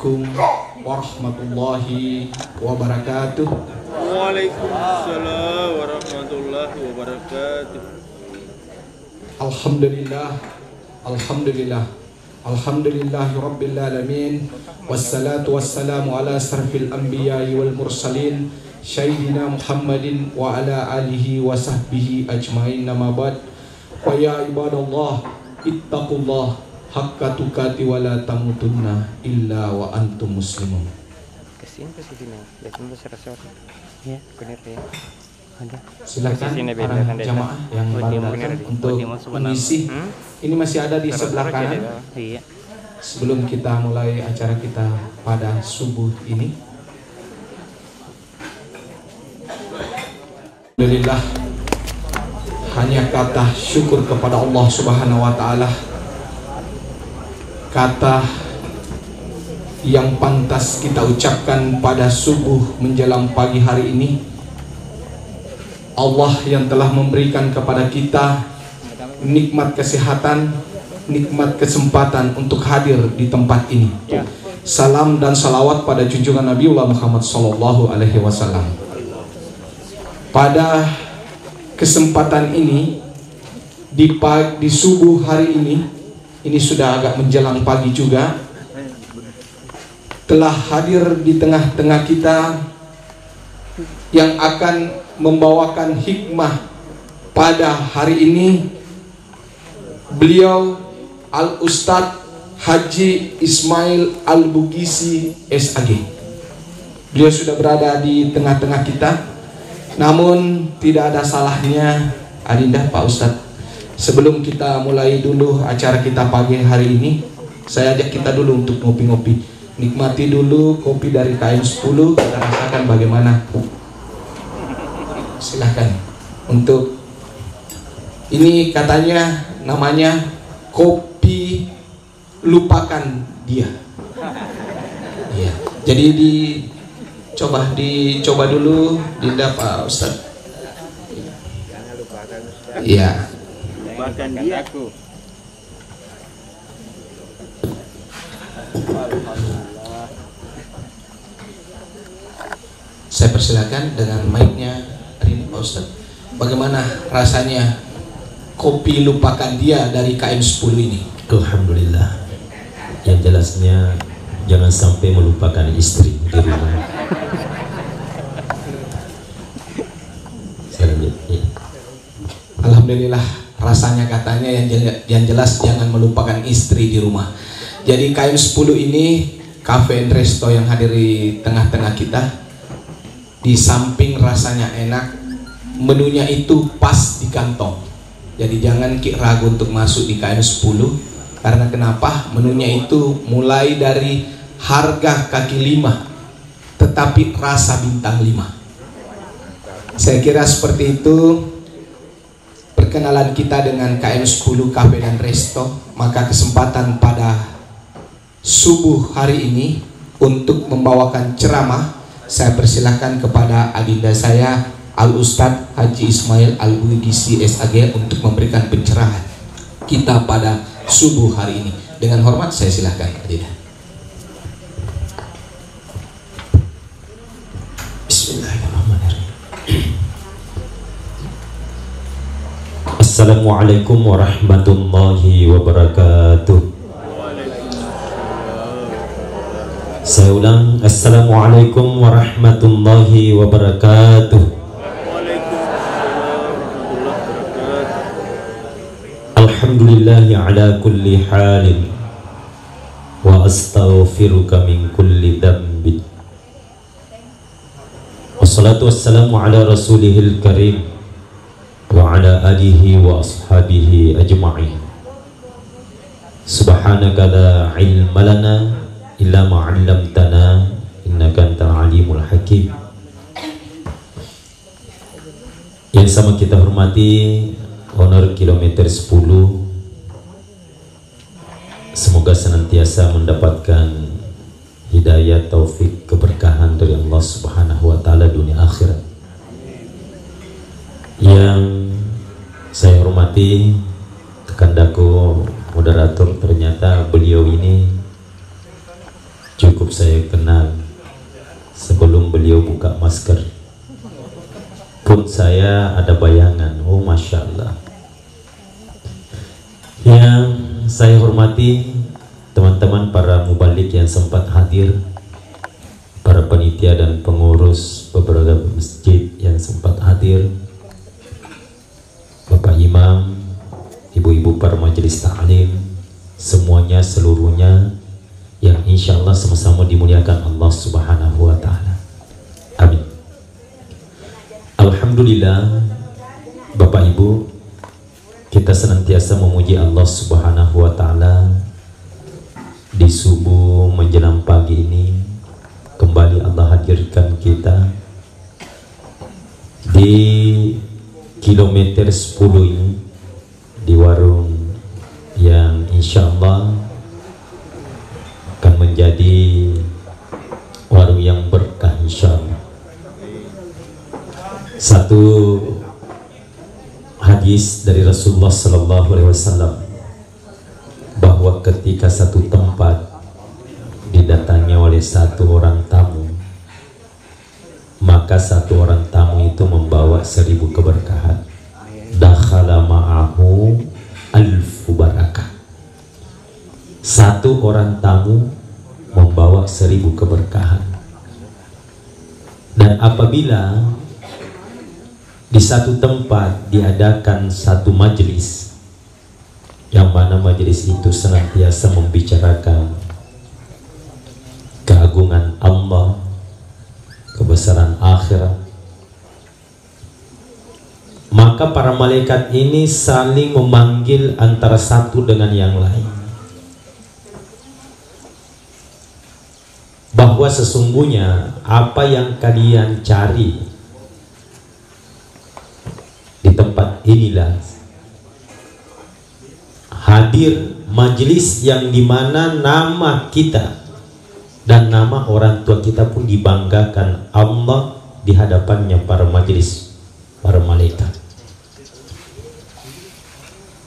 Assalamualaikum warahmatullahi wabarakatuh. Waalaikumsalam warahmatullahi wabarakatuh. Alhamdulillah, alhamdulillah, alhamdulillahi rabbil alamin. Wassalatu wassalamu ala asrafil anbiya'i wal mursalin Sayyidina Muhammadin wa ala alihi wa sahbihi ajmain. Nama ba'd. Wa ya ibadallah ittaqullah haqqa tuqati wa la tamutunna illa wa antum muslimun. Silakan para jamaah yang baru datang untuk mengisi. Ini masih ada di sebelah kanan. Sebelum kita mulai acara kita pada subuh ini, alhamdulillah, hanya kata syukur kepada Allah Subhanahu wa taala, kata yang pantas kita ucapkan pada subuh menjelang pagi hari ini. Allah yang telah memberikan kepada kita nikmat kesehatan, nikmat kesempatan untuk hadir di tempat ini. Salam dan salawat pada junjungan Nabiullah Muhammad sallallahu alaihi wasallam. Pada kesempatan ini di subuh hari ini sudah agak menjelang pagi juga, telah hadir di tengah-tengah kita yang akan membawakan hikmah pada hari ini. Beliau Al-Ustadz Haji Ismail Al-Bugisi SAG. Beliau sudah berada di tengah-tengah kita. Namun tidak ada salahnya Adinda Pak Ustadz, sebelum kita mulai dulu acara kita pagi hari ini, saya ajak kita dulu untuk ngopi-ngopi. Nikmati dulu kopi dari KM10, kita rasakan bagaimana. Silahkan. Untuk ini katanya namanya kopi lupakan dia. Iya. Jadi dicoba dulu Dinda Pak Ustadz. Iya. Lupakan dia. Saya persilakan dengan mic-nya hari ini Pak Ustadz. Bagaimana rasanya kopi lupakan dia dari KM10 ini? Alhamdulillah. Yang jelasnya jangan sampai melupakan istri di rumah. Alhamdulillah, rasanya katanya yang jelas jangan melupakan istri di rumah. Jadi KM10 ini cafe and resto yang hadir di tengah-tengah kita. Di samping rasanya enak, menunya itu pas di kantong. Jadi jangan ragu untuk masuk di KM10. Karena kenapa? Menunya itu mulai dari harga kaki 5, tetapi rasa bintang 5. Saya kira seperti itu perkenalan kita dengan KM10 Cafe dan Resto. Maka kesempatan pada subuh hari ini untuk membawakan ceramah, saya persilahkan kepada adinda saya Al-Ustadz Haji Ismail Al-Bugisi SAG untuk memberikan pencerahan kita pada subuh hari ini. Dengan hormat saya silahkan adinda. Bismillahirrahmanirrahim. Assalamualaikum warahmatullahi wabarakatuh. Saya ulang, assalamualaikum warahmatullahi wabarakatuh. Alhamdulillahi ala kulli halin wa astaghfiruka min kulli dhanbin. Wassalatu wassalamu ala rasulihil karim wa ala alihi wa ashabihi ajma'in. Subhanaka la ilma lana illa ma 'allamtana innaka antal alimul hakim. Yang sama kita hormati Honor Kilometer 10, semoga senantiasa mendapatkan hidayah, taufik, keberkahan dari Allah Subhanahu wa taala dunia akhirat. Yang saya hormati rekan-rekanku moderator, ternyata beliau ini cukup saya kenal, sebelum beliau buka masker pun saya ada bayangan. Oh Masya Allah. Yang saya hormati teman-teman para mubalik yang sempat hadir, para panitia dan pengurus beberapa masjid yang sempat hadir, Bapak Imam, ibu-ibu para majelis ta'lim, semuanya seluruhnya yang insya Allah sama-sama dimuliakan Allah Subhanahu wa Ta'ala. Amin. Alhamdulillah, Bapak Ibu, kita senantiasa memuji Allah Subhanahu wa Ta'ala. Di subuh menjelang pagi ini kembali Allah hadirkan kita di kilometer 10 ini, di warung yang insya Allah akan menjadi warung yang berkah insya Allah. Satu hadis dari Rasulullah SAW, bahwa ketika satu tempat didatangi oleh satu orang tamu, maka satu orang tamu itu membawa 1000 keberkahan. Dakhala ma'ahu alfu barakah. Satu orang tamu membawa 1000 keberkahan. Dan apabila di satu tempat diadakan satu majelis, yang mana majelis itu senantiasa membicarakan keagungan Allah, kebesaran akhirat, maka para malaikat ini saling memanggil antara satu dengan yang lain, bahwa sesungguhnya apa yang kalian cari di tempat inilah hadir majelis yang dimana nama kita dan nama orang tua kita pun dibanggakan Allah di hadapannya para majelis, para malaikat.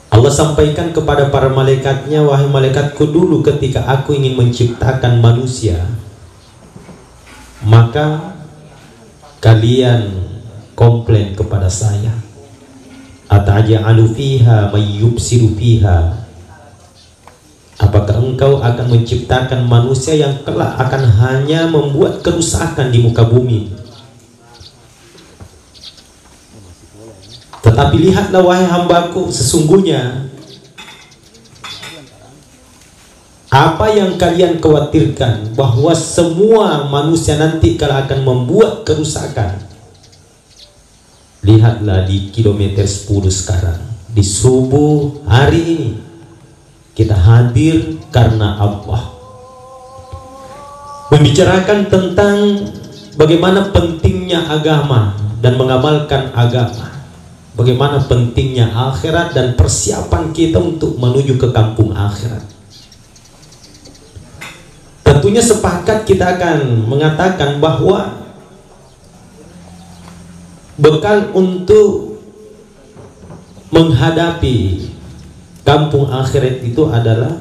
Allah sampaikan kepada para malaikatnya, wahai malaikatku, dulu ketika aku ingin menciptakan manusia, maka kalian komplain kepada saya, ataj'alu fiha may yufsidu fiha, apakah engkau akan menciptakan manusia yang kelak akan hanya membuat kerusakan di muka bumi? Tetapi lihatlah wahai hambaku, sesungguhnya apa yang kalian khawatirkan, bahwa semua manusia nanti kalau akan membuat kerusakan. Lihatlah di kilometer 10 sekarang, di subuh hari ini kita hadir karena Allah, membicarakan tentang bagaimana pentingnya agama dan mengamalkan agama, bagaimana pentingnya akhirat dan persiapan kita untuk menuju ke kampung akhirat. Tentunya sepakat kita akan mengatakan bahwa bekal untuk menghadapi kampung akhirat itu adalah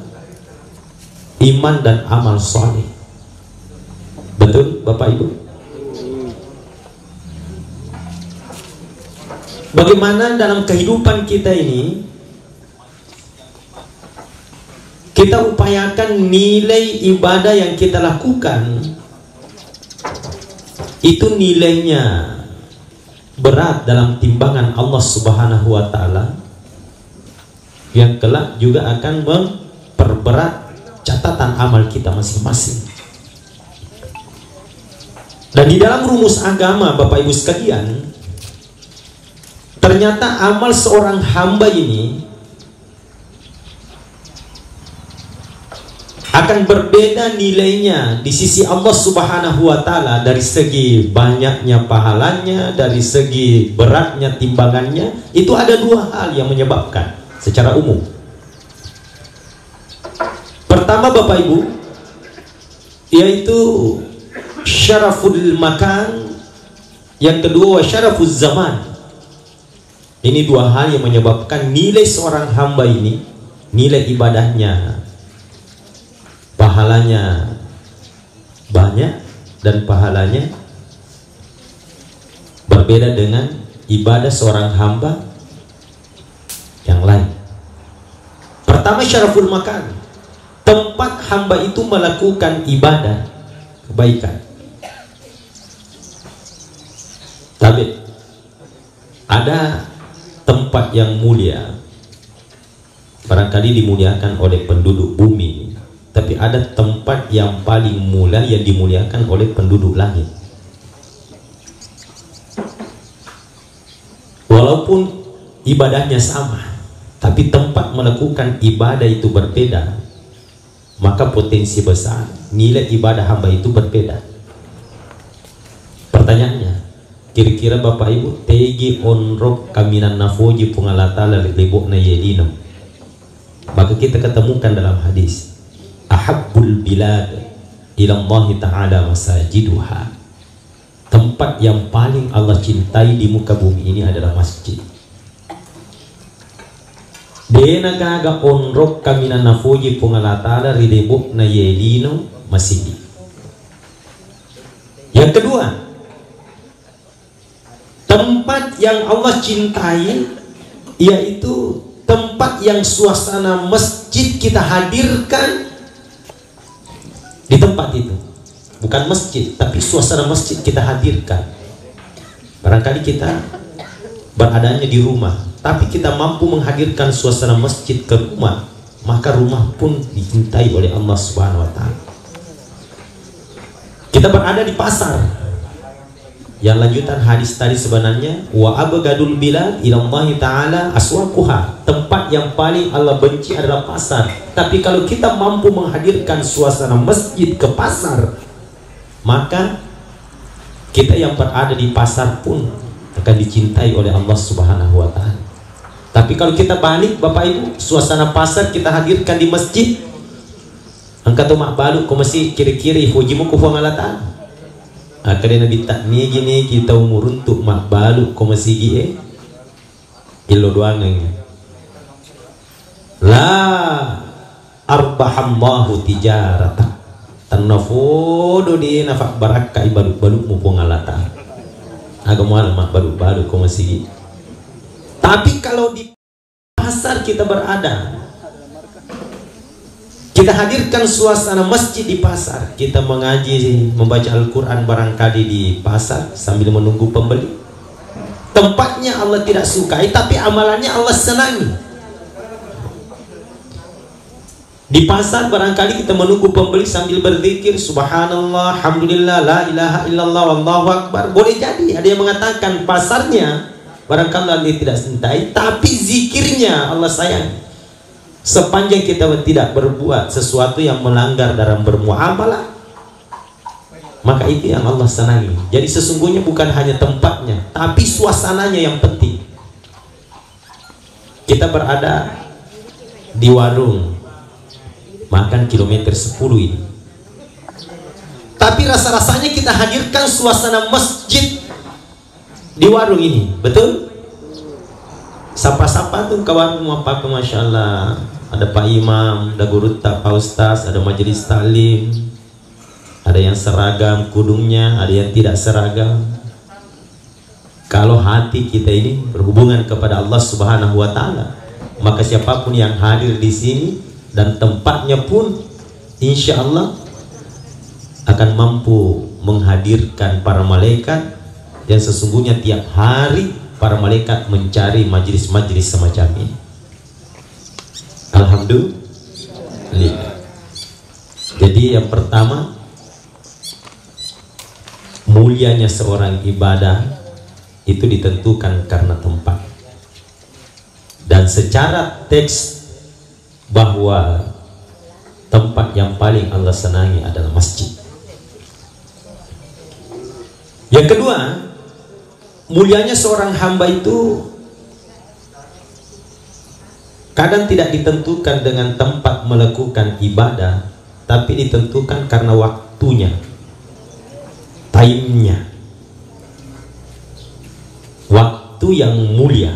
iman dan amal soleh. Betul Bapak Ibu? Bagaimana dalam kehidupan kita ini kita upayakan nilai ibadah yang kita lakukan itu nilainya berat dalam timbangan Allah Subhanahu wa Ta'ala, yang kelak juga akan memperberat catatan amal kita masing-masing. Dan di dalam rumus agama Bapak Ibu sekalian, ternyata amal seorang hamba ini akan berbeda nilainya di sisi Allah Subhanahu wa Ta'ala, dari segi banyaknya pahalanya, dari segi beratnya timbangannya. Itu ada dua hal yang menyebabkan secara umum. Pertama Bapak Ibu, yaitu syaraful makan, yang kedua syaraful zaman. Ini dua hal yang menyebabkan nilai seorang hamba ini, nilai ibadahnya, pahalanya banyak dan pahalanya berbeda dengan ibadah seorang hamba yang lain. Pertama, syaraful makan, tempat hamba itu melakukan ibadah kebaikan. Tapi ada tempat yang mulia, barangkali dimuliakan oleh penduduk bumi, tapi ada tempat yang paling mulia yang dimuliakan oleh penduduk langit. Walaupun ibadahnya sama, tapi tempat melakukan ibadah itu berbeda, maka potensi besar nilai ibadah hamba itu berbeda. Pertanyaannya, kira-kira Bapak Ibu tegi onrok kaminan nafoji pungalatala lebok na yelino, maka kita ketemukan dalam hadis, ahabbul bilad ilallahi ta'ala masajiduha, tempat yang paling Allah cintai di muka bumi ini adalah masjid. Dena gaga onrok kaminan nafoji pungalatala lebok na yelino masjid. Yang kedua, tempat yang Allah cintai yaitu tempat yang suasana masjid kita hadirkan di tempat itu. Bukan masjid, tapi suasana masjid kita hadirkan. Barangkali kita beradanya di rumah, tapi kita mampu menghadirkan suasana masjid ke rumah, maka rumah pun dicintai oleh Allah Subhanahu wa Ta'ala. Kita berada di pasar. Yang lanjutan hadis tadi sebenarnya, wa abgadul bilad ilallahi ta'ala aswaquha, tempat yang paling Allah benci adalah pasar. Tapi kalau kita mampu menghadirkan suasana masjid ke pasar, maka kita yang berada di pasar pun akan dicintai oleh Allah Subhanahu wa Ta'ala. Tapi kalau kita balik Bapak Ibu, suasana pasar kita hadirkan di masjid, angkat mak balu ko masih kiri-kiri hujimu ku fangalatan. Akhirnya Nabi tak ni gini kita umur untuk mak balu ko masih gie ilo doang la arbahammahu tijarata tanafodo di nafak baraka ibalu-balu mu pengalatan agama mak balu-balu ko masih gie. Tapi kalau di pasar kita berada, kita hadirkan suasana masjid di pasar, kita mengaji, membaca Al-Quran barangkali di pasar sambil menunggu pembeli. Tempatnya Allah tidak sukai, tapi amalannya Allah senangi. Di pasar barangkali kita menunggu pembeli sambil berzikir, subhanallah, alhamdulillah, la ilaha illallah, wallahu akbar. Boleh jadi ada yang mengatakan pasarnya barangkali Allah tidak cintai, tapi zikirnya Allah sayang. Sepanjang kita tidak berbuat sesuatu yang melanggar dalam bermuamalah, maka itu yang Allah senangi. Jadi sesungguhnya bukan hanya tempatnya, tapi suasananya yang penting. Kita berada di warung makan kilometer 10 ini, tapi rasa-rasanya kita hadirkan suasana masjid di warung ini, betul? Sapa-sapa tuh kawan apa ke Masya Allah, ada Pak Imam, ada guru tak, Pak Ustaz, ada majelis taklim, ada yang seragam kudungnya, ada yang tidak seragam. Kalau hati kita ini berhubungan kepada Allah Subhanahu wa Ta'ala, maka siapapun yang hadir di sini dan tempatnya pun insya Allah akan mampu menghadirkan para malaikat yang sesungguhnya tiap hari para malaikat mencari majelis-majelis semacam ini. Alhamdulillah. Jadi yang pertama, mulianya seorang ibadah itu ditentukan karena tempat. Dan secara teks bahwa tempat yang paling Allah senangi adalah masjid. Yang kedua, mulianya seorang hamba itu kadang tidak ditentukan dengan tempat melakukan ibadah, tapi ditentukan karena waktunya, time-nya, waktu yang mulia.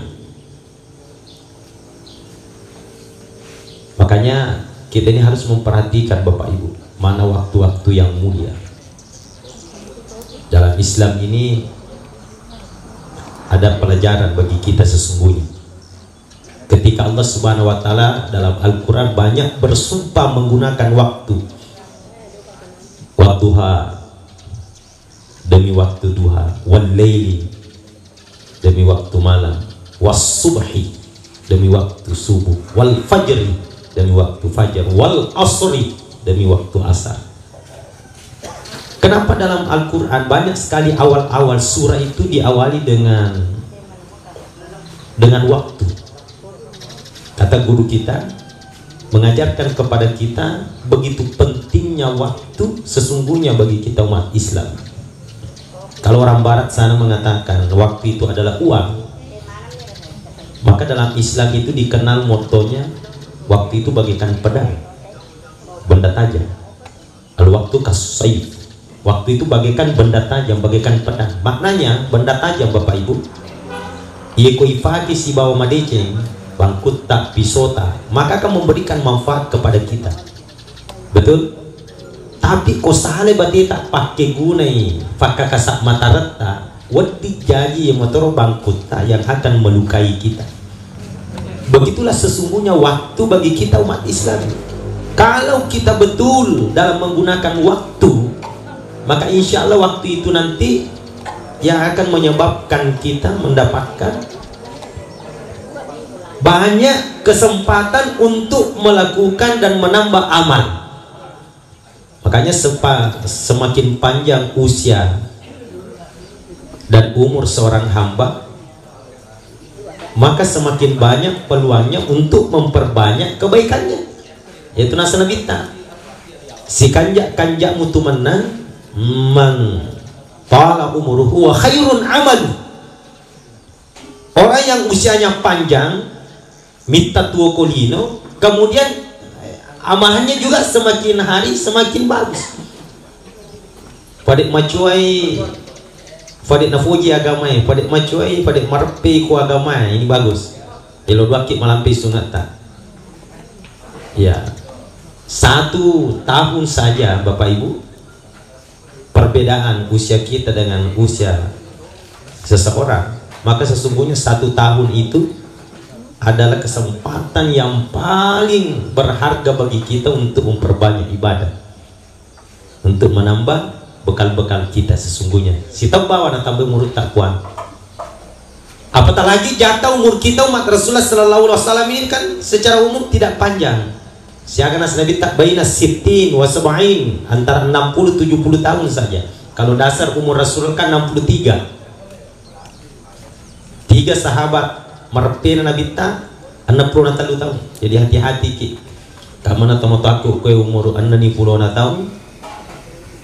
Makanya kita ini harus memperhatikan Bapak Ibu, mana waktu-waktu yang mulia. Islam ini ada pelajaran bagi kita sesungguhnya. Ketika Allah Subhanahu wa taala dalam Al-Qur'an banyak bersumpah menggunakan waktu. Wadduha demi waktu duha, wal laili demi waktu malam, was subhi demi waktu subuh, wal fajri demi waktu fajar, wal asri demi waktu asar. Kenapa dalam Al-Quran banyak sekali awal-awal surah itu diawali dengan waktu? Kata guru kita mengajarkan kepada kita begitu pentingnya waktu sesungguhnya bagi kita umat Islam. Kalau orang barat sana mengatakan waktu itu adalah uang, maka dalam Islam itu dikenal motonya waktu itu bagaikan pedang, benda tajam. Al-waktu kas-sayf. Waktu itu bagaikan benda tajam, bagaikan pedang. Maknanya benda tajam Bapak Ibu. Yeko ifaki si bawa madeceng, bangkut tak pisota, maka akan memberikan manfaat kepada kita. Betul? Tapi kosale bati tak pakai gunai, fakka kasak matarata, wati jadi yang motor bangkut tak yang akan melukai kita. Begitulah sesungguhnya waktu bagi kita umat Islam. Kalau kita betul dalam menggunakan waktu, maka insya Allah waktu itu nanti yang akan menyebabkan kita mendapatkan banyak kesempatan untuk melakukan dan menambah amal. Makanya semakin panjang usia dan umur seorang hamba, maka semakin banyak peluangnya untuk memperbanyak kebaikannya. Yaitu nasana bita si kanjak mutu menang man tala umuruhu wa khairun amal. Orang yang usianya panjang minta tua kolino, kemudian amalannya juga semakin hari semakin bagus. Padik macuai, padik nafuji agamai, padik macuai, padik marpe ku agamai, ini bagus. Elo dua kit malampi sungat tak. Ya, 1 tahun saja Bapak Ibu perbedaan usia kita dengan usia seseorang, maka sesungguhnya 1 tahun itu adalah kesempatan yang paling berharga bagi kita untuk memperbanyak ibadah, untuk menambah bekal-bekal kita sesungguhnya. Si tahu bawa nak tambah murid takwan. Apatah lagi jatah umur kita umat Rasulullah Sallallahu Alaihi Wasallam ini kan secara umum tidak panjang. Siaga nas Nabi tak baina sittin wa sab'in, antara 60-70 tahun saja. Kalau dasar umur Rasulullah kan 63. 3 sahabat merpena Nabi tak 60 tahun. Jadi hati-hati ki. Kamana tomo aku kowe umur 60 tahun.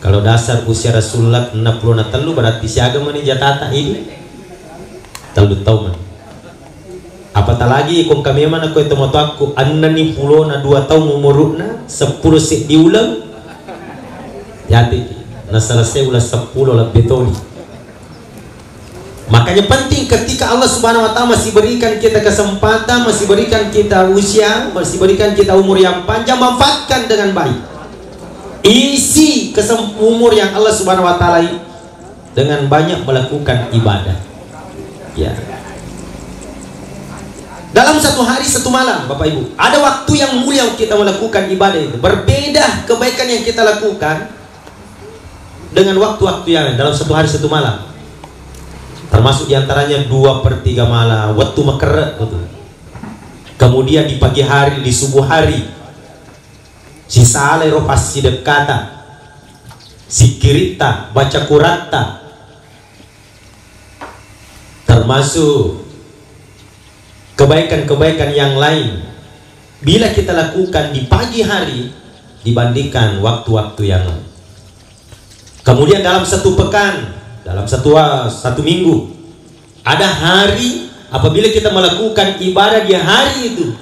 Kalau dasar usia Rasulullah 60 berarti siaga mani jatata ini 3 tahun. Apatah lagi kung kami mana kowe tomo aku 60 2 tahun umurna 10 sik diulang. Yati na selesai ulah 10 lebih betoni. Makanya penting ketika Allah Subhanahu wa taala masih berikan kita kesempatan, masih berikan kita usia, masih berikan kita umur yang panjang, manfaatkan dengan baik. Isi umur yang Allah Subhanahu wa taala dengan banyak melakukan ibadah. Ya. Dalam 1 hari 1 malam Bapak Ibu, ada waktu yang mulia kita melakukan ibadah itu. Berbeda kebaikan yang kita lakukan dengan waktu-waktu yang lain dalam 1 hari 1 malam. Termasuk diantaranya 2/3 malam waktu makeret gitu. Kemudian di pagi hari, di subuh hari, si saleh ropas si dekata, si kirita baca kurata, termasuk kebaikan-kebaikan yang lain bila kita lakukan di pagi hari dibandingkan waktu-waktu yang lain. Kemudian dalam 1 pekan, dalam satu minggu, ada hari apabila kita melakukan ibadah di hari itu,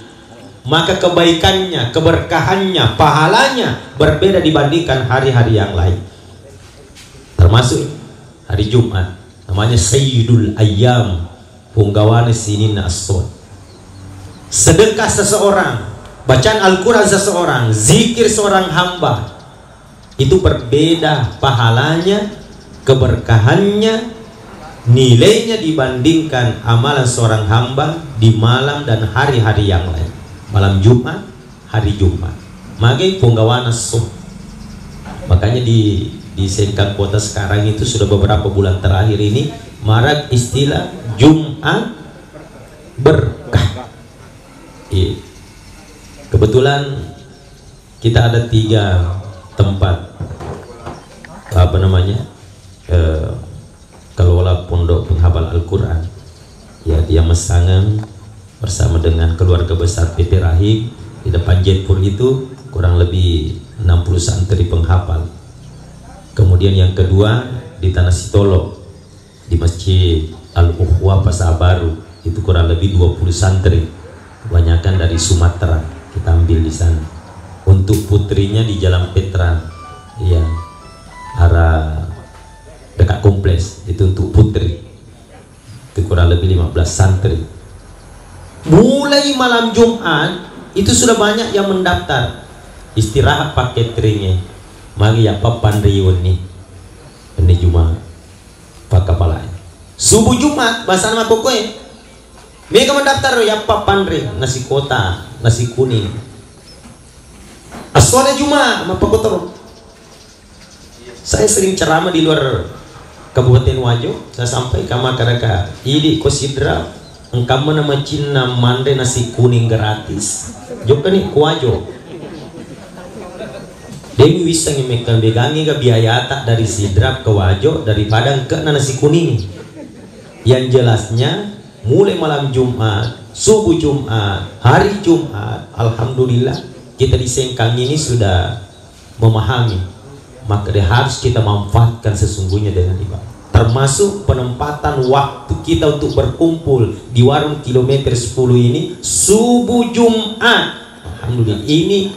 maka kebaikannya, keberkahannya, pahalanya berbeda dibandingkan hari-hari yang lain. Termasuk hari Jumat, namanya Sayyidul Ayyam, punggawane sinin as-sod. Sedekah seseorang, bacaan Al-Quran seseorang, zikir seorang hamba, itu berbeda pahalanya keberkahannya, nilainya dibandingkan amalan seorang hamba di malam dan hari-hari yang lain. Malam Jumat, hari Jumat. Magai punggawana so. Makanya di Sengkang Kota sekarang itu sudah beberapa bulan terakhir ini marak istilah Jumat berkah. Kebetulan kita ada 3 tempat apa namanya kelola pondok penghafal Al-Quran ya, dia Mesangan bersama dengan keluarga besar PP Rahim. Di depan Jetpur itu kurang lebih 60 santri penghafal. Kemudian yang kedua di Tanah Sitolo di Masjid Al-Ukhwah Pasar Baru, itu kurang lebih 20 santri, kebanyakan dari Sumatera, kita ambil di sana. Untuk putrinya di Jalan Petra, ya, arah dekat kompleks, itu untuk putri, itu kurang lebih 15 santri. Mulai malam Jumat itu sudah banyak yang mendaftar, istirahat pakai teringnya, mari ya papan riun nih, ini Jumat, pak kepala. Subuh Jumat bahasa nama pokoknya, mereka mendaftar ya papan ri, nasi kota, nasi kuning. Aswada Jumat, apa kotor. Saya sering ceramah di luar Kabupaten Wajo, saya sampaikan masyarakat, ini kosidra, engkau nama Cina mande nasi kuning gratis. Jok nih kuajo. Dewi bisa ngemekan begangi ke biaya tak dari Sidrap ke Wajo, dari Padang ke nasi kuning. Yang jelasnya mulai malam Jumat, subuh Jumat, hari Jumat, alhamdulillah kita di Sengkang ini sudah memahami, maka harus kita manfaatkan sesungguhnya dengan ibadah. Termasuk penempatan waktu kita untuk berkumpul di warung kilometer 10 ini subuh Jumat. Alhamdulillah, ini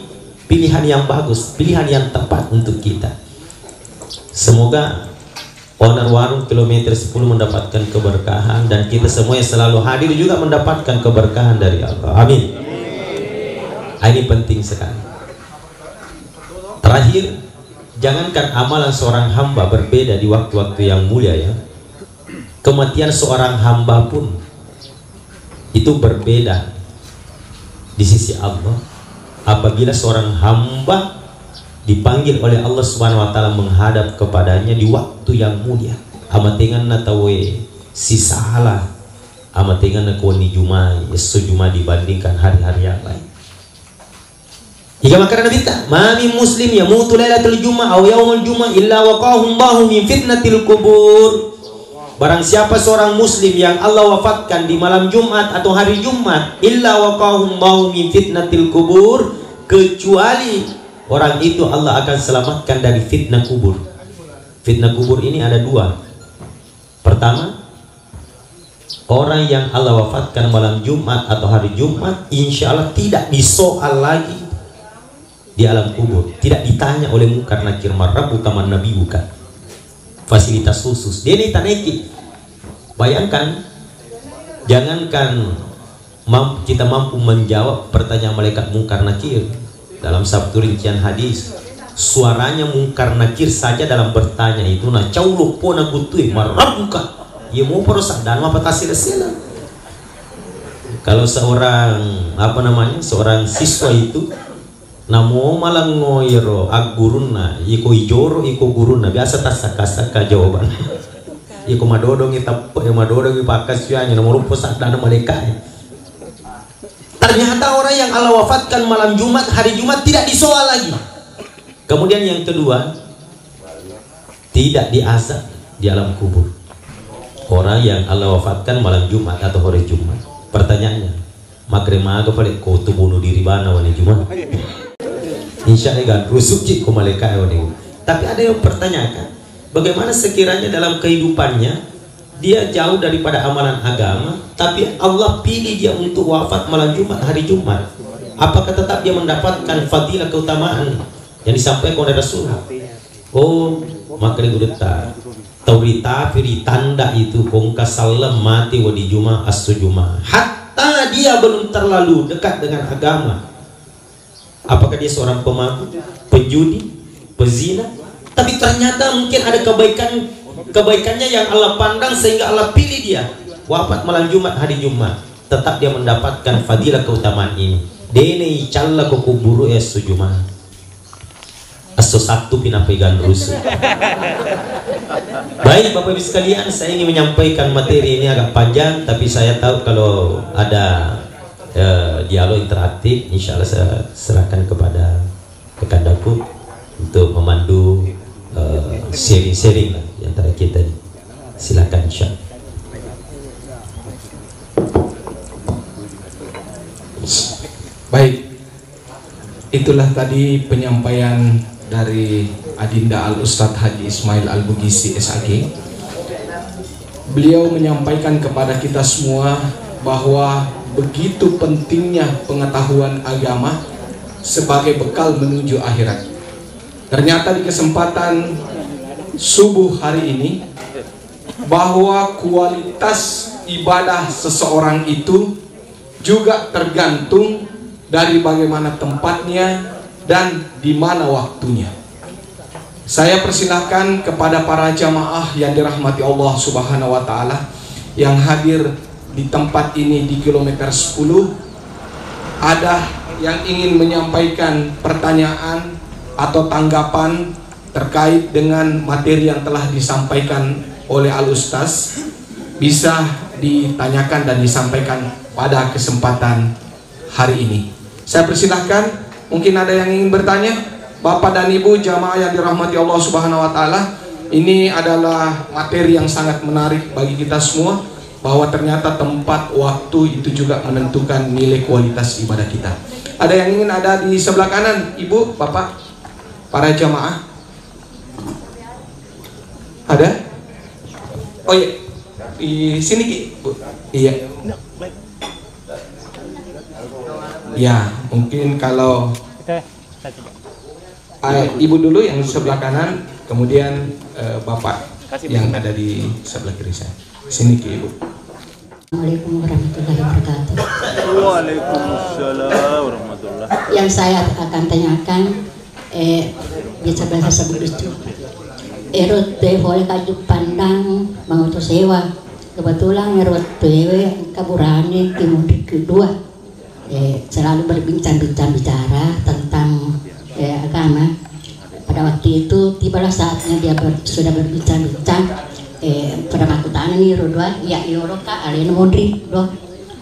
pilihan yang bagus, pilihan yang tepat untuk kita. Semoga owner warung kilometer 10 mendapatkan keberkahan, dan kita semua yang selalu hadir juga mendapatkan keberkahan dari Allah. Amin. Ini penting sekali. Terakhir, jangankan amalan seorang hamba berbeda di waktu-waktu yang mulia ya, kematian seorang hamba pun itu berbeda di sisi Allah. Apabila seorang hamba dipanggil oleh Allah Subhanahu wa taala menghadap kepadanya di waktu yang mulia, amatengan na tawe sisalah, amatengan na koni Jumat, yesu Jumat dibandingkan hari-hari yang lain. Jika makana Nabi ta, mami muslim yamutu lailatul Jumat aw yaumul Jumat illa waqahum Allahu min fitnatil kubur. Barang siapa seorang muslim yang Allah wafatkan di malam Jumat atau hari Jumat, illa waqahum Allahu min fitnatil kubur, kecuali orang itu Allah akan selamatkan dari fitnah kubur. Fitnah kubur ini ada 2. Pertama, orang yang Allah wafatkan malam Jumat atau hari Jumat, insya Allah tidak disoal lagi di alam kubur, tidak ditanya oleh mungkar nakir marrabu kaman nabi, bukan. Fasilitas khusus dia ini taneki. Bayangkan, jangankan kita mampu menjawab pertanyaan malaikat mungkar nakir dalam sabtu rincian hadis, suaranya mungkar nakir saja dalam bertanya itu na caulo pona gutui marrabuka ya mau perusak dan apa tasila. Kalau seorang apa namanya, seorang siswa itu namo malang ngoiro aguruna iko ijoro iko guruna, biasa tasaka-saka jawaban. Iko madodong itap madodong ipakas yanya nomor posak dan malaikat. Ternyata orang yang Allah wafatkan malam Jumat, hari Jumat tidak disoal lagi. Kemudian yang kedua, tidak diazab di alam kubur. Orang yang Allah wafatkan malam Jumat atau hari Jumat, pertanyaannya, makrema ke paling kau tu bunuh diri bana wani Jumat. Insya Allah rusuki ku malaikat wani. Tapi ada yang pertanyakan, bagaimana sekiranya dalam kehidupannya dia jauh daripada amalan agama, tapi Allah pilih dia untuk wafat malam Jumat, hari Jumat, apakah tetap dia mendapatkan fadilah keutamaan yang disampaikan oleh Rasulullah? Oh, maka itu taurita firi tanda itu kongka salam mati wadi Jumat as-Jumat, hatta dia belum terlalu dekat dengan agama. Apakah dia seorang pemabuk, penjudi, pezina, tapi ternyata mungkin ada kebaikan kebaikannya yang Allah pandang sehingga Allah pilih dia wafat malam Jumat, hari Jumat, tetap dia mendapatkan fadilah keutamaan ini. Dene calla ko kuburu es Jumat aso satu pinapegan rusuh. Baik Bapak Ibu sekalian, saya ingin menyampaikan materi ini agak panjang, tapi saya tahu kalau ada dialog interaktif, insya Allah saya serahkan kepada rekan Daku untuk memandu sharing-sharing di antara kita. Silakan insya Allah. Baik, itulah tadi penyampaian dari Adinda Al-Ustadz Haji Ismail Al-Bugisi SAG. Beliau menyampaikan kepada kita semua bahwa begitu pentingnya pengetahuan agama sebagai bekal menuju akhirat. Ternyata di kesempatan subuh hari ini, bahwa kualitas ibadah seseorang itu juga tergantung dari bagaimana tempatnya dan di mana waktunya. Saya persilahkan kepada para jamaah yang dirahmati Allah Subhanahu wa taala yang hadir di tempat ini di kilometer 10, ada yang ingin menyampaikan pertanyaan atau tanggapan terkait dengan materi yang telah disampaikan oleh Al-Ustaz, bisa ditanyakan dan disampaikan pada kesempatan hari ini. Saya persilahkan. Mungkin ada yang ingin bertanya, Bapak dan Ibu jamaah yang dirahmati Allah Subhanahu wa taala. Ini adalah materi yang sangat menarik bagi kita semua, bahwa ternyata tempat, waktu itu juga menentukan nilai kualitas ibadah kita. Ada yang ingin ada di sebelah kanan, Ibu, Bapak, para jamaah? Ada? Oh iya, di sini Ki, Bu. Iya. Ya, mungkin kalau Ibu dulu yang sebelah kanan, kemudian Bapak yang ada di sebelah kiri saya. Sini Ki, Ibu. Assalamualaikum warahmatullahi wabarakatuh. Waalaikumsalam warahmatullahi. Yang saya akan tanyakan, bisa bahasa sebut itu. Erot boleh kajuk pandang mengutus sewa. Kebetulan erot dewe kaburane timur kedua. Selalu berbincang-bincang bicara tentang agama. Pada waktu itu tibalah saatnya dia sudah berbincang-bincang pada makutana ni rodwa ya yoroka alena mondri do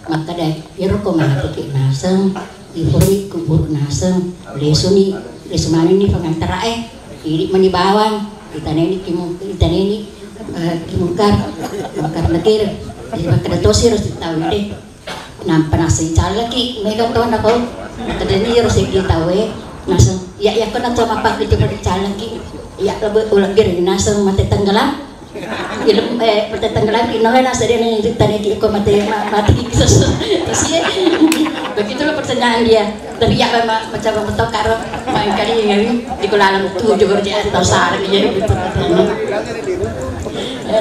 maka dai yoroko mahati naseng ihuri kubur naseng lesuni lesumani ni pengantara iri mani bawang itaneni kimukar makar nakir makar tosi harus tahu deh. Nah, pernah secara lagi, mereka tahu nak kau, tadi harus kita nasa, ya kau nak coba pakai coba bicara lagi, ya lebih ulang gini nasa mati tenggelam, ilmu mati tenggelam, inolah nasa dia ni tadi kau mati terus ya, begitulah pertanyaan dia, tapi ya macam betul karo, main kali yang di kolam tu juga dia tahu sar dia gitu,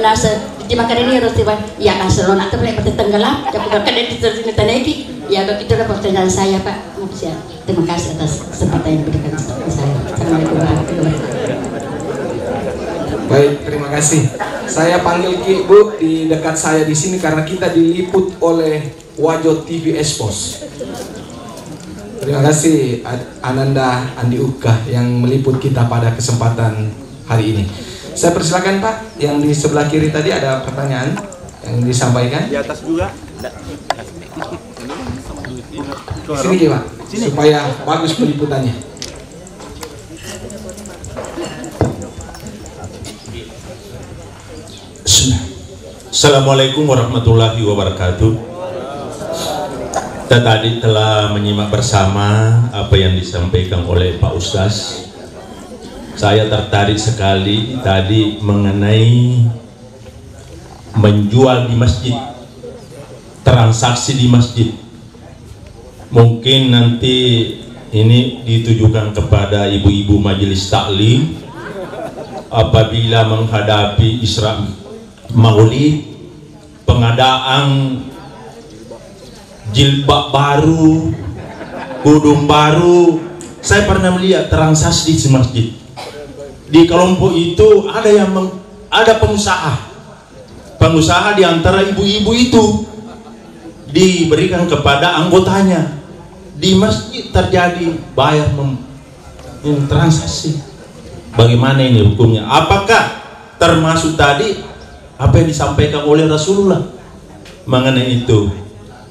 nasa. Di makan ini harus tiba, ya kan selon atau boleh mati tenggelam, tapi kalau kena di lagi, ya begitulah pertanyaan saya Pak. Terima kasih atas kesempatan yang diberikan saya. Assalamualaikum warahmatullahi wabarakatuh. Baik, terima kasih. Saya panggil Ki, Bu, di dekat saya di sini karena kita diliput oleh Wajo TV Expos. Terima kasih Ananda Andi Ukah yang meliput kita pada kesempatan hari ini. Saya persilakan Pak, yang di sebelah kiri tadi ada pertanyaan yang disampaikan. Di atas juga. Sini Pak, supaya bagus peliputannya. Assalamualaikum warahmatullahi wabarakatuh. Kita tadi telah menyimak bersama apa yang disampaikan oleh Pak Ustaz. Saya tertarik sekali tadi mengenai menjual di masjid, transaksi di masjid. Mungkin nanti ini ditujukan kepada ibu-ibu majelis taklim apabila menghadapi Isra Maulid, pengadaan jilbab baru, kudung baru. Saya pernah melihat transaksi di masjid. Di kelompok itu ada ada pengusaha di antara ibu-ibu itu diberikan kepada anggotanya. Di masjid terjadi bayar transaksi. Bagaimana ini hukumnya? Apakah termasuk tadi apa yang disampaikan oleh Rasulullah mengenai itu?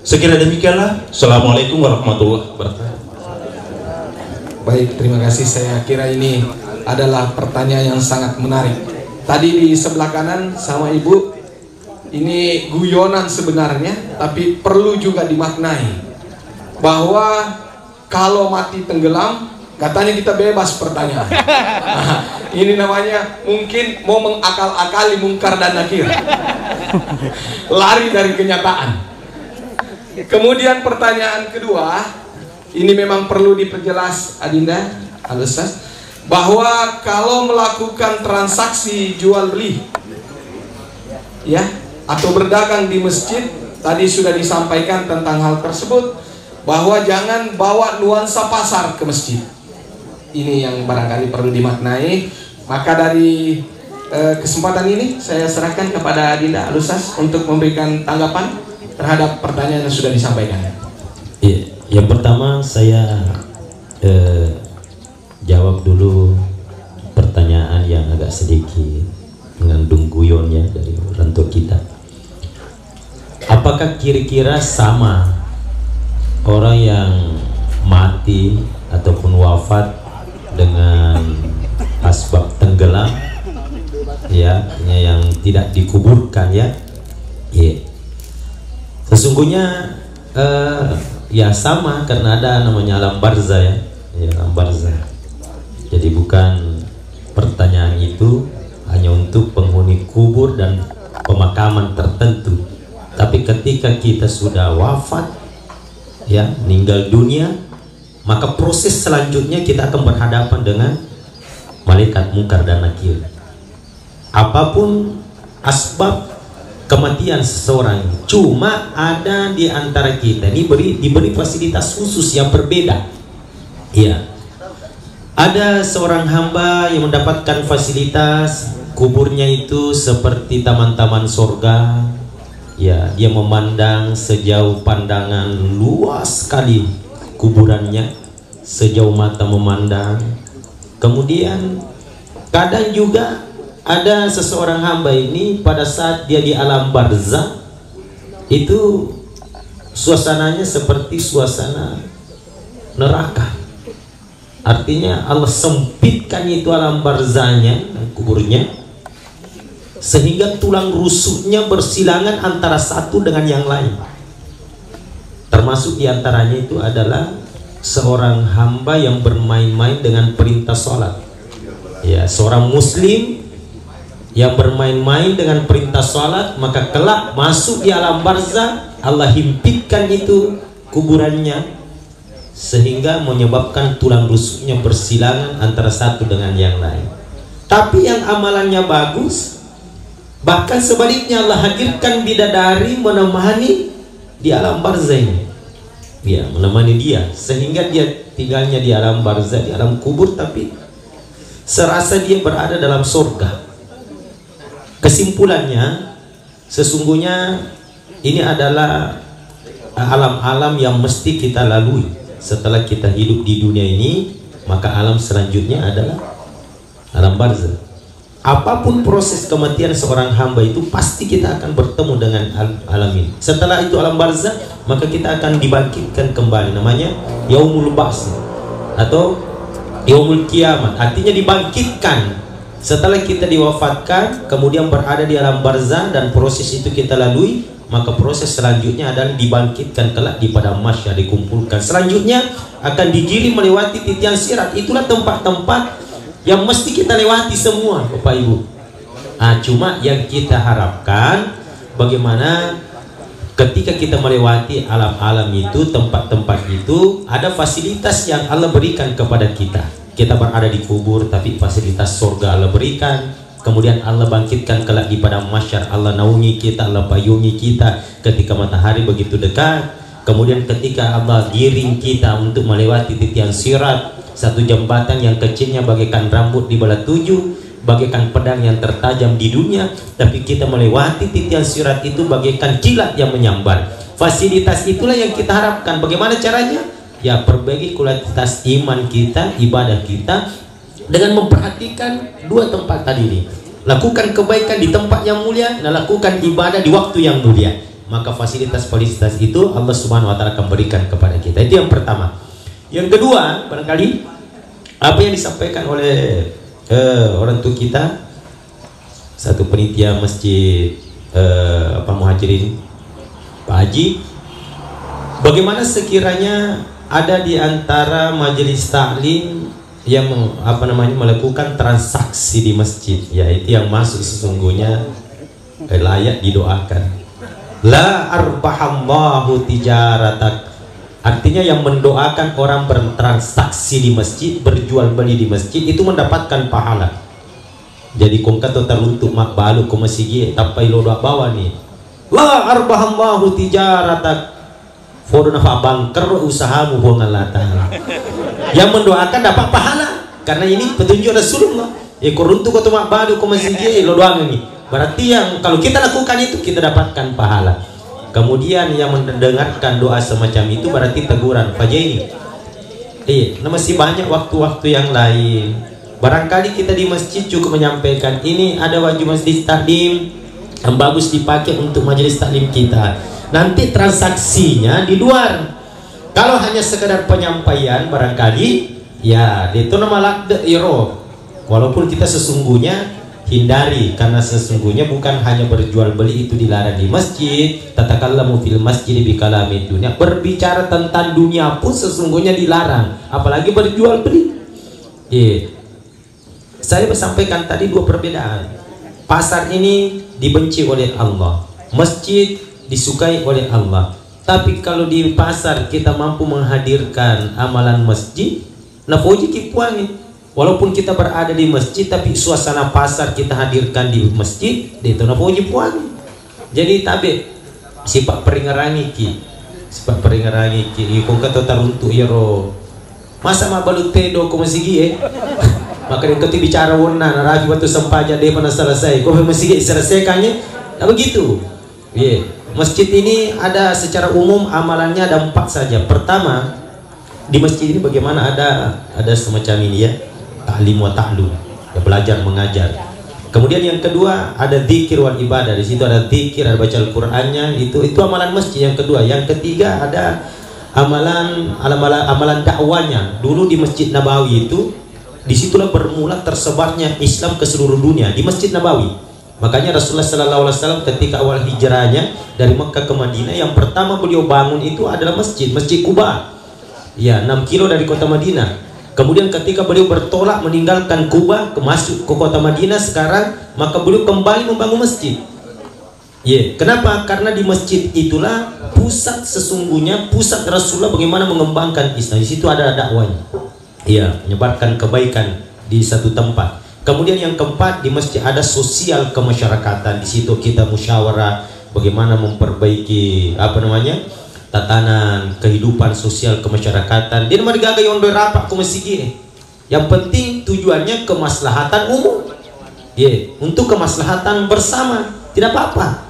Sekira demikianlah. Assalamualaikum warahmatullahi wabarakatuh. Baik, terima kasih. Saya kira ini adalah pertanyaan yang sangat menarik. Tadi di sebelah kanan sama Ibu, ini guyonan sebenarnya, tapi perlu juga dimaknai bahwa kalau mati tenggelam, katanya kita bebas pertanyaan. Nah, ini namanya mungkin mau mengakal-akali mungkar dan nakir, lari dari kenyataan. Kemudian pertanyaan kedua, ini memang perlu diperjelas Adinda Al-Ustaz, bahwa kalau melakukan transaksi jual beli ya atau berdagang di masjid, tadi sudah disampaikan tentang hal tersebut, bahwa jangan bawa nuansa pasar ke masjid. Ini yang barangkali perlu dimaknai. Maka dari kesempatan ini saya serahkan kepada Adinda Al-Ustaz untuk memberikan tanggapan terhadap pertanyaan yang sudah disampaikan. Ya, yang pertama saya jawab dulu pertanyaan yang agak sedikit mengandung guyonnya dari orang tua kita. Apakah kira-kira sama orang yang mati ataupun wafat dengan asbab tenggelam, ya, yang tidak dikuburkan, ya? Iya. Sesungguhnya ya sama, karena ada namanya alam barzah, ya, alam barzah. Jadi bukan pertanyaan itu hanya untuk penghuni kubur dan pemakaman tertentu, tapi ketika kita sudah wafat, ya, meninggal dunia, maka proses selanjutnya kita akan berhadapan dengan malaikat mungkar dan nakir. Apapun asbab kematian seseorang, cuma ada di antara kita ini diberi fasilitas khusus yang berbeda. Ya, ada seorang hamba yang mendapatkan fasilitas kuburnya itu seperti taman-taman surga. Ya, dia memandang sejauh pandangan, luas sekali kuburannya, sejauh mata memandang. Kemudian kadang juga ada seseorang hamba ini pada saat dia di alam barzah itu suasananya seperti suasana neraka. Artinya Allah sempitkan itu alam barzahnya, kuburnya, sehingga tulang rusuknya bersilangan antara satu dengan yang lain. Termasuk diantaranya itu adalah seorang hamba yang bermain-main dengan perintah sholat. Ya, seorang muslim yang bermain-main dengan perintah sholat, maka kelak masuk di alam barzah, Allah himpitkan itu kuburannya, sehingga menyebabkan tulang rusuknya bersilangan antara satu dengan yang lain. Tapi yang amalannya bagus, bahkan sebaliknya Allah hadirkan bidadari menemani di alam barzah ini, ya, menemani dia, sehingga dia tinggalnya di alam barzah, di alam kubur, tapi serasa dia berada dalam surga. Kesimpulannya, sesungguhnya ini adalah alam-alam yang mesti kita lalui setelah kita hidup di dunia ini. Maka alam selanjutnya adalah alam barzah. Apapun proses kematian seorang hamba itu, pasti kita akan bertemu dengan alam ini. Setelah itu alam barzah, maka kita akan dibangkitkan kembali, namanya yaumul ba'ts atau yaumul kiamat, artinya dibangkitkan. Setelah kita diwafatkan, kemudian berada di alam barzah dan proses itu kita lalui, maka proses selanjutnya adalah dibangkitkan kelak di padang mahsyar, dikumpulkan. Selanjutnya akan digiring melewati titian sirat. Itulah tempat-tempat yang mesti kita lewati semua, Bapak Ibu. Nah, cuma yang kita harapkan bagaimana ketika kita melewati alam-alam itu, tempat-tempat itu, ada fasilitas yang Allah berikan kepada kita. Kita berada di kubur, tapi fasilitas surga Allah berikan. Kemudian Allah bangkitkan kelak di padang mahsyar, Allah naungi kita, Allah payungi kita ketika matahari begitu dekat. Kemudian ketika Allah giring kita untuk melewati titian sirat, satu jembatan yang kecilnya bagaikan rambut di bala 7, bagaikan pedang yang tertajam di dunia, tapi kita melewati titian sirat itu bagaikan kilat yang menyambar. Fasilitas itulah yang kita harapkan. Bagaimana caranya? Ya, perbaiki kualitas iman kita, ibadah kita dengan memperhatikan dua tempat tadi ini. Lakukan kebaikan di tempat yang mulia dan lakukan ibadah di waktu yang mulia. Maka fasilitas-fasilitas itu Allah Subhanahu wa taala akan berikan kepada kita. Itu yang pertama. Yang kedua, barangkali apa yang disampaikan oleh orang tua kita, satu penitia masjid Muhajirin, Pak Haji, bagaimana sekiranya ada di antara majelis taklim yang melakukan transaksi di masjid, yaitu yang masuk sesungguhnya layak didoakan. La arbahallahu tijaratak, artinya yang mendoakan orang bertransaksi di masjid, berjual beli di masjid itu mendapatkan pahala. Jadi kong kata teruntuk mak balu ko masigi tapai lo doa bawa nih. La arbahallahu tijaratak, fodona fa bangker usahamu ho ngalata. Yang mendoakan dapat pahala karena ini petunjuk Rasulullah. Koruntu ko mak balu ko masigi lo doang ini. Berarti yang kalau kita lakukan itu kita dapatkan pahala. Kemudian yang mendengarkan doa semacam itu berarti teguran. Fajar ini, masih banyak waktu-waktu yang lain. Barangkali kita di masjid cukup menyampaikan ini ada wajib majelis taklim yang bagus dipakai untuk majelis taklim kita. Nanti transaksinya di luar. Kalau hanya sekedar penyampaian barangkali ya itu nama lakde iro. Walaupun kita sesungguhnya hindari, karena sesungguhnya bukan hanya berjual beli itu dilarang di masjid. Tatakallamu fil masjid bikalamid dunya, berbicara tentang dunia pun sesungguhnya dilarang, apalagi berjual beli. Saya sampaikan tadi dua perbedaan. Pasar ini dibenci oleh Allah, masjid disukai oleh Allah. Tapi kalau di pasar kita mampu menghadirkan amalan masjid, nafoji kipuangi. Walaupun kita berada di masjid, tapi suasana pasar kita hadirkan di masjid, itu nafoji puangi. Jadi tabe sifat peringarangi ki, sifat peringarangi ki. Kau kata teruntuk ya ro. Masa ma balut tedo ko masigi maka dia ketika bicara warna narafi waktu sempaja dia pernah selesai. Kau masigi selesaikannya, nah begitu. Masjid ini ada secara umum amalannya ada 4 saja. Pertama, di masjid ini bagaimana ada semacam ini ya, ta'lim wa ta'lum, ya, belajar mengajar. Kemudian yang kedua ada zikir wal ibadah. Di situ ada zikir, ada baca Al-Qur'annya, itu amalan masjid yang kedua. Yang ketiga ada amalan dakwanya. Dulu di Masjid Nabawi itu disitulah bermula tersebarnya Islam ke seluruh dunia, di Masjid Nabawi. Makanya Rasulullah SAW ketika awal hijrahnya dari Mekah ke Madinah, yang pertama beliau bangun itu adalah Masjid Kuba, ya, 6 kilo dari kota Madinah. Kemudian ketika beliau bertolak meninggalkan Kuba masuk ke kota Madinah sekarang, maka beliau kembali membangun masjid. Kenapa? Karena di masjid itulah pusat sesungguhnya, pusat Rasulullah bagaimana mengembangkan Islam. Di situ ada dakwanya, menyebarkan kebaikan di satu tempat. Kemudian yang keempat, di masjid ada sosial kemasyarakatan. Di situ kita musyawarah bagaimana memperbaiki tatanan kehidupan sosial kemasyarakatan. Dia marga yang rapat ke masjid. Yang penting tujuannya kemaslahatan umum. Untuk kemaslahatan bersama, tidak apa-apa.